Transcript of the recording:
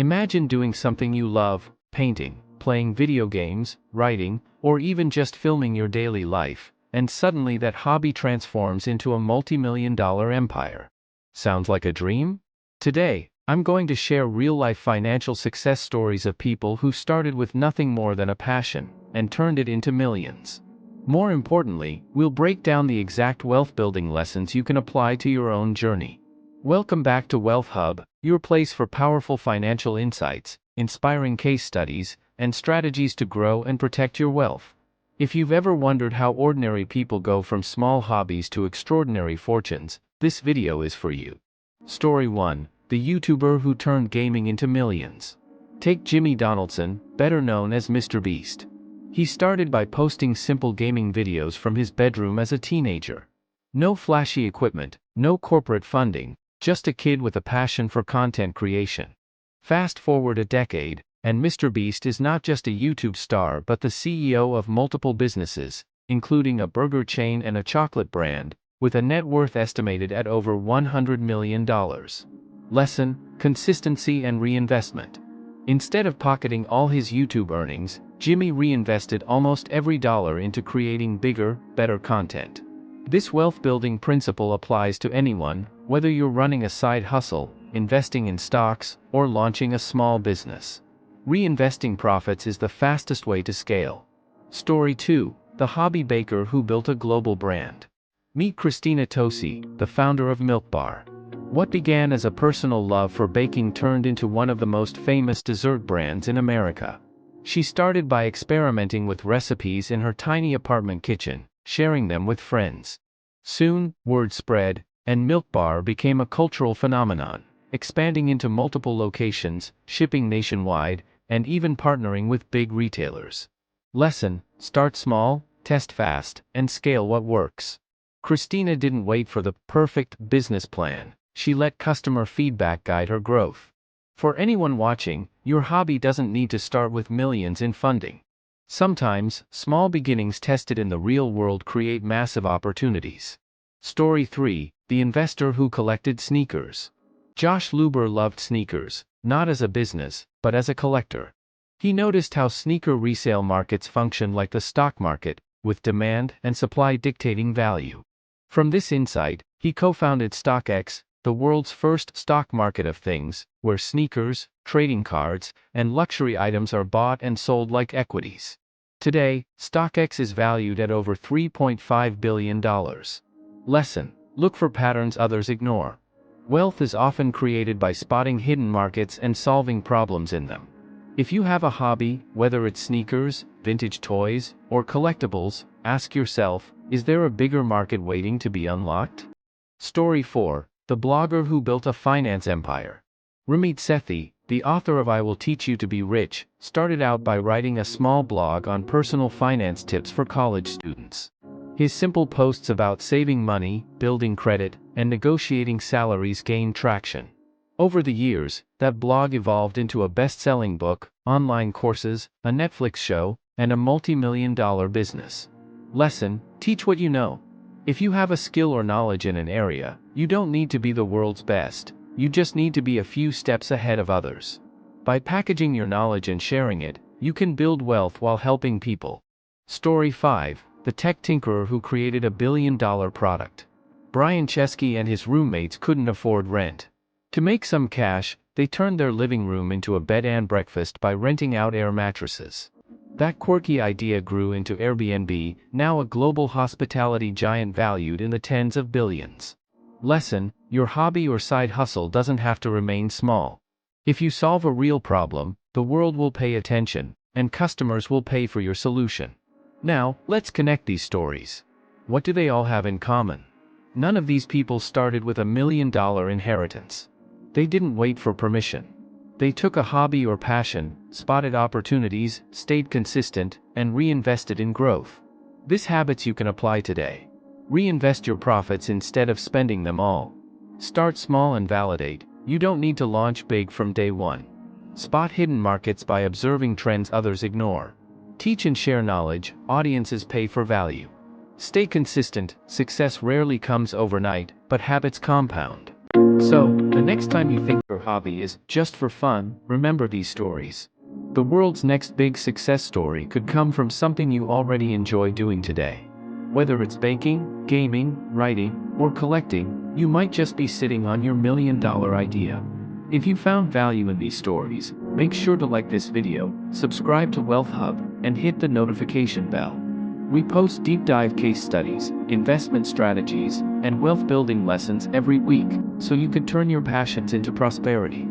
Imagine doing something you love, painting, playing video games, writing, or even just filming your daily life, and suddenly that hobby transforms into a multi-million-dollar empire. Sounds like a dream? Today, I'm going to share real-life financial success stories of people who started with nothing more than a passion and turned it into millions. More importantly, we'll break down the exact wealth-building lessons you can apply to your own journey. Welcome back to Wealth Hub, your place for powerful financial insights, inspiring case studies, and strategies to grow and protect your wealth. If you've ever wondered how ordinary people go from small hobbies to extraordinary fortunes, this video is for you. Story 1. The YouTuber who turned gaming into millions. Take Jimmy Donaldson, better known as MrBeast. He started by posting simple gaming videos from his bedroom as a teenager. No flashy equipment, no corporate funding, just a kid with a passion for content creation. Fast forward a decade, and MrBeast is not just a YouTube star but the CEO of multiple businesses, including a burger chain and a chocolate brand, with a net worth estimated at over $100 million. Lesson: consistency and reinvestment. Instead of pocketing all his YouTube earnings, Jimmy reinvested almost every dollar into creating bigger, better content. This wealth-building principle applies to anyone, whether you're running a side hustle, investing in stocks, or launching a small business. Reinvesting profits is the fastest way to scale. Story 2. The hobby baker who built a global brand. Meet Christina Tosi, the founder of Milk Bar. What began as a personal love for baking turned into one of the most famous dessert brands in America. She started by experimenting with recipes in her tiny apartment kitchen, sharing them with friends. Soon, word spread, and Milk Bar became a cultural phenomenon, expanding into multiple locations, shipping nationwide, and even partnering with big retailers. Lesson: start small, test fast, and scale what works. Christina didn't wait for the perfect business plan. She let customer feedback guide her growth. For anyone watching, your hobby doesn't need to start with millions in funding. Sometimes, small beginnings tested in the real world create massive opportunities. Story 3. The investor who collected sneakers. Josh Luber loved sneakers, not as a business, but as a collector. He noticed how sneaker resale markets function like the stock market, with demand and supply dictating value. From this insight, he co-founded StockX, the world's first stock market of things, where sneakers, trading cards, and luxury items are bought and sold like equities. Today, StockX is valued at over $3.5 billion. Lesson: look for patterns others ignore. Wealth is often created by spotting hidden markets and solving problems in them. If you have a hobby, whether it's sneakers, vintage toys, or collectibles, ask yourself, is there a bigger market waiting to be unlocked? Story 4. The blogger who built a finance empire. Ramit Sethi, the author of I Will Teach You to Be Rich, started out by writing a small blog on personal finance tips for college students. His simple posts about saving money, building credit, and negotiating salaries gained traction. Over the years, that blog evolved into a best-selling book, online courses, a Netflix show, and a multi-million-dollar business. Lesson: teach what you know. If you have a skill or knowledge in an area, you don't need to be the world's best, you just need to be a few steps ahead of others. By packaging your knowledge and sharing it, you can build wealth while helping people. Story 5. The tech tinkerer who created a billion-dollar product. Brian Chesky and his roommates couldn't afford rent. To make some cash, they turned their living room into a bed and breakfast by renting out air mattresses. That quirky idea grew into Airbnb, now a global hospitality giant valued in the tens of billions. Lesson: your hobby or side hustle doesn't have to remain small. If you solve a real problem, the world will pay attention, and customers will pay for your solution. Now, let's connect these stories. What do they all have in common? None of these people started with $1 million inheritance. They didn't wait for permission. They took a hobby or passion, spotted opportunities, stayed consistent, and reinvested in growth. These habits you can apply today. Reinvest your profits instead of spending them all. Start small and validate. You don't need to launch big from day one. Spot hidden markets by observing trends others ignore. Teach and share knowledge. Audiences pay for value. Stay consistent. Success rarely comes overnight, but habits compound. So, the next time you think your hobby is just for fun, remember these stories. The world's next big success story could come from something you already enjoy doing today. Whether it's baking, gaming, writing, or collecting, you might just be sitting on your $1,000,000 idea. If you found value in these stories, make sure to like this video, subscribe to Wealth Hub, and hit the notification bell. We post deep dive case studies, investment strategies, and wealth building lessons every week, so you can turn your passions into prosperity.